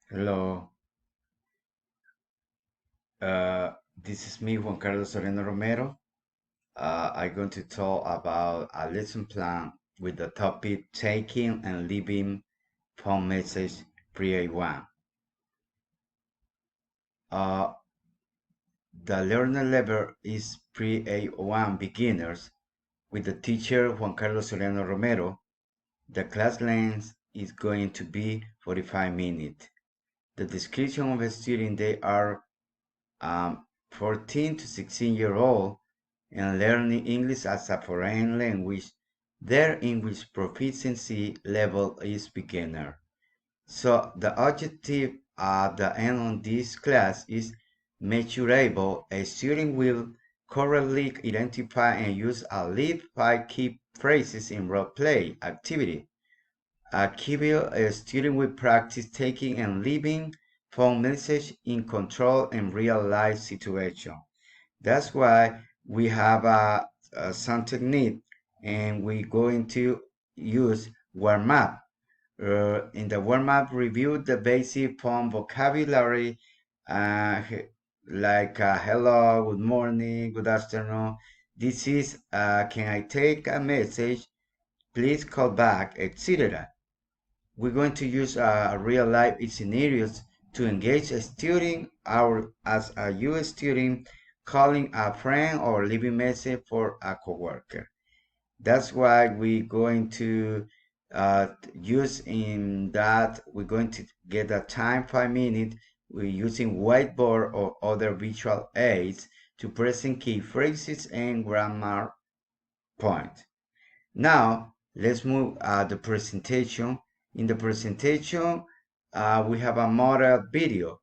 Hello, this is me, Juan Carlos Sereno Romero. I'm going to talk about a lesson plan with the topic Taking and Leaving Phone Message Pre-A1. Uh, the learner level is Pre-A1 beginners with the teacher Juan Carlos Sereno Romero. The class length is going to be 45 minutes. The description of a student, they are 14 to 16-year-old and learning English as a foreign language, their English proficiency level is beginner. So the objective at the end of this class is measurable. A student will correctly identify and use at least 5 key phrases in role play activity. A student will practice taking and leaving phone message in control in real life situation. That's why we have some technique and we're going to use warm up. In the warm up, review the basic phone vocabulary uh, like hello, good morning, good afternoon. This is can I take a message? Please call back, etc. We're going to use real life scenarios to engage a student or as a US student calling a friend or leaving message for a coworker. That's why we're going to use in that we're going to get a time 5 minutes. We're using whiteboard or other visual aids to present key phrases and grammar points. Now, let's move the presentation. In the presentation, we have a model video.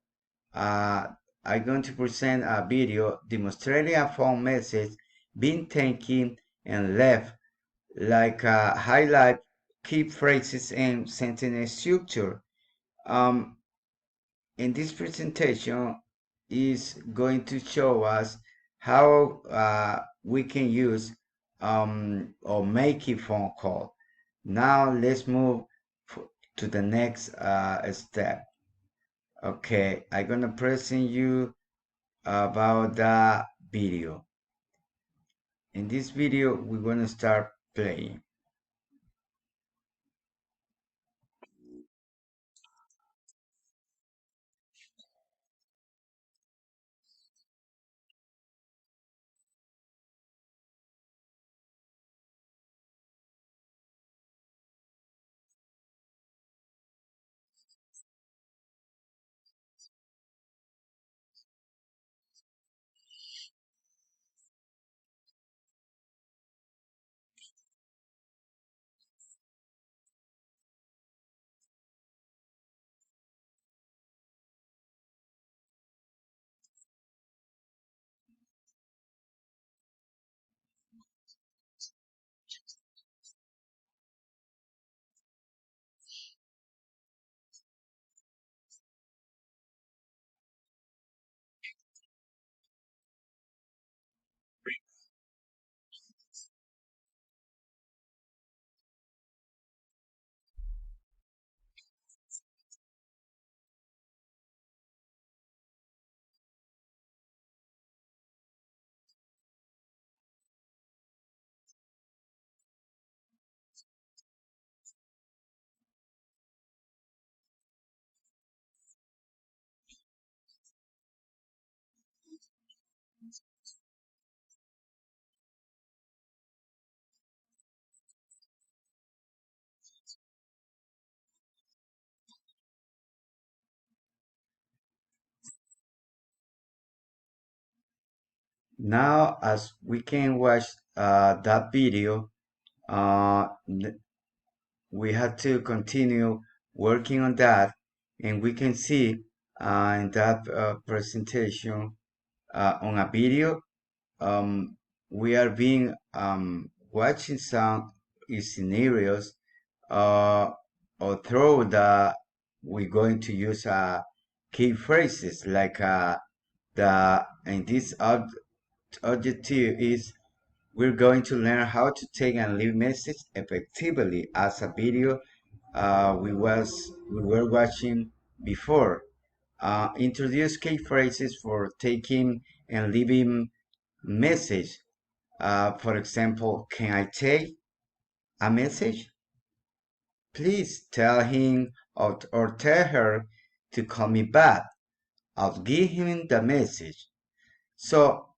Uh, I'm going to present a video demonstrating a phone message being taken and left, like highlight key phrases and sentence structure. Um, in this presentation is going to show us how we can use or make a phone call. Now let's move to the next step. Okay, I'm gonna present you about the video. In this video, we're gonna start playing. Now, as we can watch that video, uh, we had to continue working on that, and we can see in that presentation on a video, um, we are being watching some scenarios uh, or through the we're going to use key phrases like the and this objective is we're going to learn how to take and leave message effectively as a video we were watching before. Introduce key phrases for taking and leaving message. For example, can I take a message? Please tell him or tell her to call me back. I'll give him the message. So,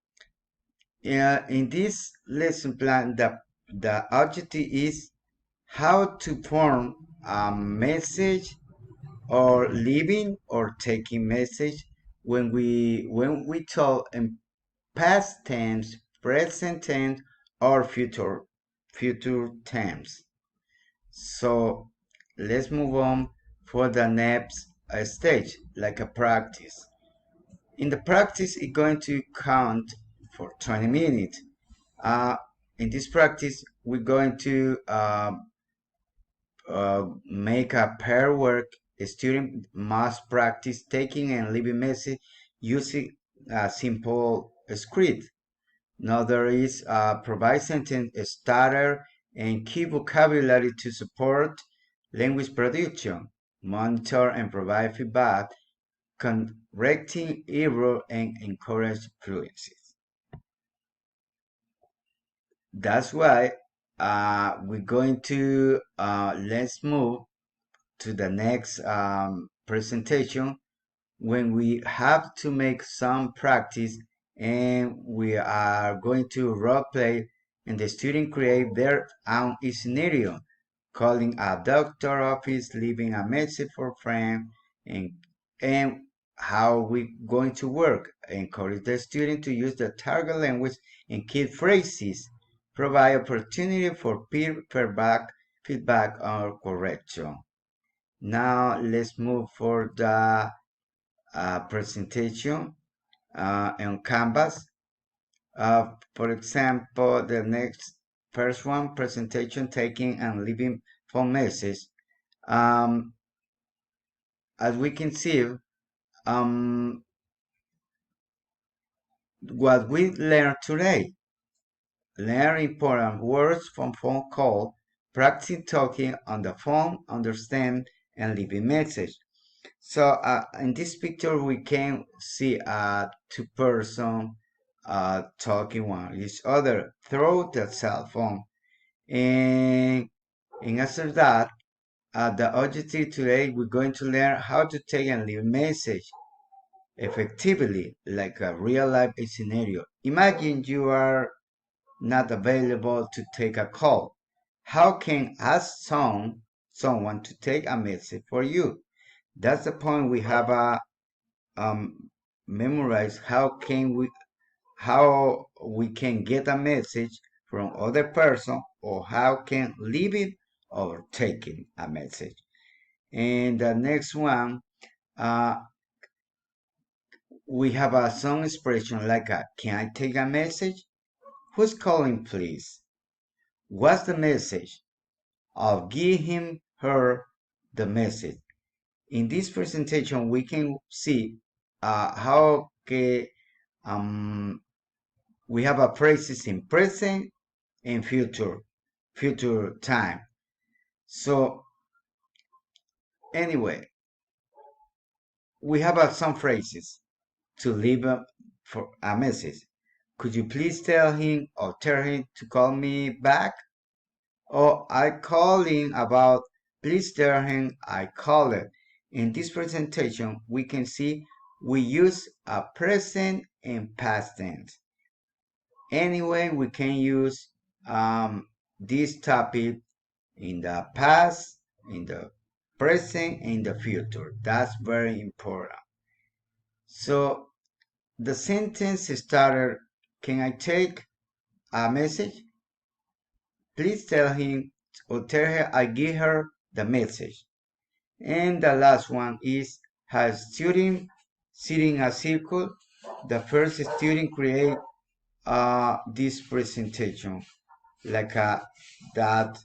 in this lesson plan, the objective is how to form a message or leaving or taking message when we talk in past tense, present tense, or future tense. So let's move on for the next stage, like a practice. In the practice, it's going to count for 20 minutes. Uh, in this practice, we're going to make a pair work. A student must practice taking and leaving message using a simple script. Another is provide sentence starter and key vocabulary to support language production. Monitor and provide feedback, correcting error and encourage fluency. That's why we're going to let's move to the next presentation when we have to make some practice and we are going to role play and the student create their own scenario, calling a doctor office, leaving a message for friend, and and how we going to work. Encourage the student to use the target language and key phrases. Provide opportunity for peer feedback or correction. Now let's move for the presentation on Canvas. For example, the next first one, presentation taking and leaving phone message. Um, as we can see, um, what we learned today, learn important words from phone call, practice talking on the phone, understand and leaving message. So in this picture, we can see two person talking one each other through the cell phone. And, and after that, the objective today, we're going to learn how to take and leave message effectively, like a real life scenario. Imagine you are not available to take a call. How can ask someone to take a message for you? That's the point we have um, memorize how we can get a message from other person or how can leave it or taking a message. And the next one, uh, we have a some expression like can I take a message? Who's calling please? What's the message? I'll give him her the message. In this presentation, we can see how um, we have a phrases in present and future time. So anyway, we have some phrases to leave for a message. Could you please tell him or tell him to call me back? Or I calling about, please tell him I call it. In this presentation, we can see we use a present and past tense. Anyway, we can use this topic in the past, in the present, in the future. That's very important. So the sentence started, can I take a message? Please tell him or tell her I give her the message. And the last one is has student sitting a circle. The first student create this presentation like that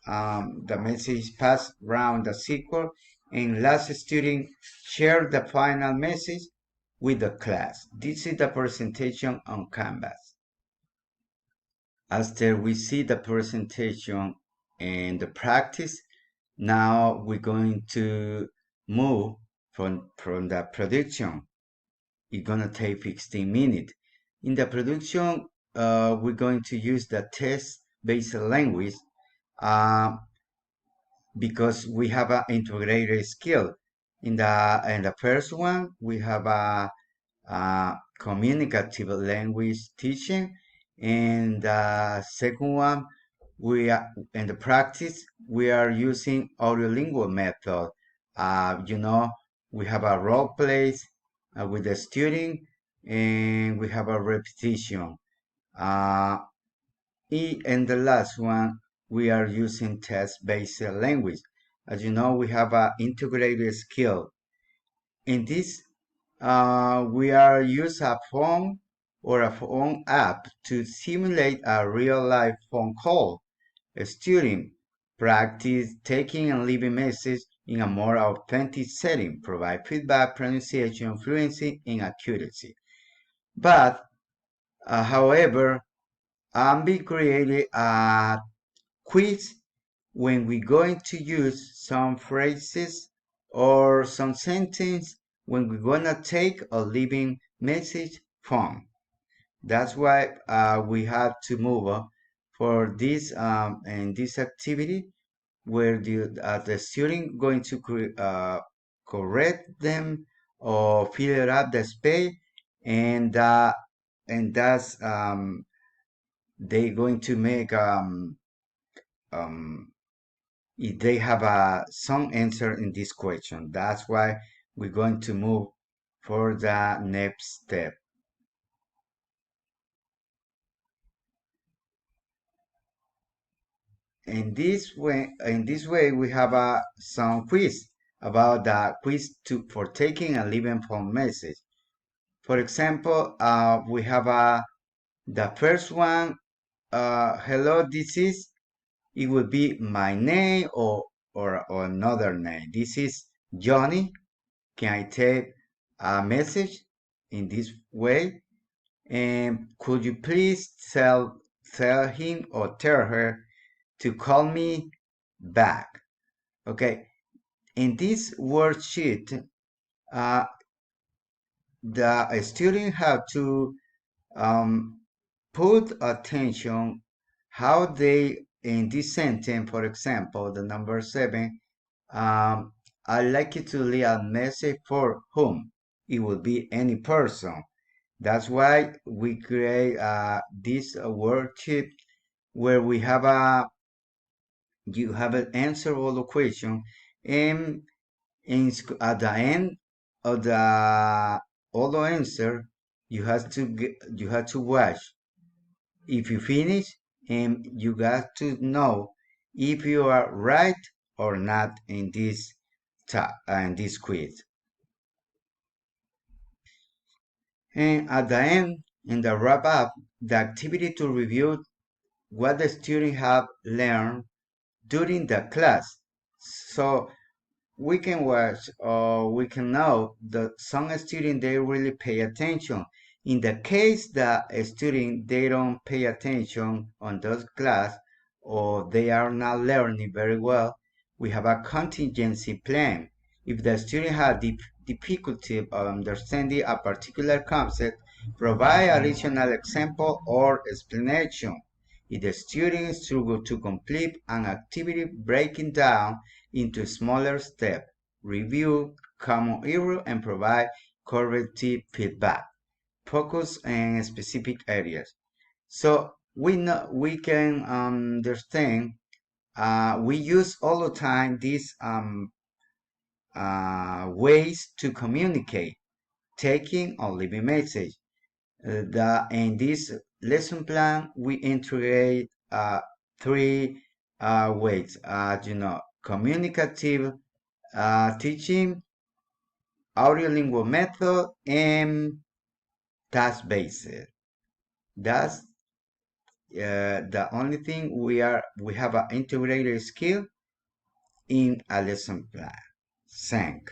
the message passed around the circle and last student share the final message with the class. This is the presentation on Canvas. After we see the presentation and the practice, now we're going to move from the production. It's gonna take 15 minutes. In the production, we're going to use the test-based language uh, because we have an integrated skill. In the first one, we have a communicative language teaching, and the second one, we are in the practice we are using audiolingual method. You know, we have a role plays with the student, and we have a repetition. Uh, and the last one, we are using test-based language. As you know, we have an integrated skill. In this, we are use a phone or a phone app to simulate a real-life phone call. A student practice taking and leaving message in a more authentic setting, provide feedback, pronunciation, fluency, and accuracy. But, however, Ambi created a quiz when we're going to use some phrases or some sentence when we're gonna take a living message from. That's why we have to move for this and this activity where the student going to correct them or fill up the space, and that's they going to make um, if they have some answer in this question. That's why we're going to move for the next step. In this way, we have some quiz about the quiz for taking and leaving phone message. For example, we have the first one. Hello, this is. It would be my name or another name. This is Johnny. Can I take a message in this way? And could you please tell him or tell her to call me back? Okay. In this worksheet, uh, the student have to um, put attention how they in this sentence, for example, the number 7. I'd like you to leave a message for whom. It will be any person. That's why we create this worksheet where we have you have an answer all the question, and at the end of the all the answer, you have to watch. If you finish, and you got to know if you are right or not in this quiz. And at the end, in the wrap up, the activity to review what the student have learned during the class. So we can watch or we can know that some students they really pay attention. In the case that a student they don't pay attention on those class or they are not learning very well, we have a contingency plan. If the student has difficulty of understanding a particular concept, provide additional example or explanation. If the student struggles to complete an activity, breaking down into smaller steps, review common error, and provide corrective feedback. Focus on specific areas. So we know we can understand. We use all the time these ways to communicate, taking or leaving message. In this lesson plan, we integrate three ways. Communicative teaching, audiolingual method, and task-based. That's the only thing we have an integrated skill in a lesson plan. Thank.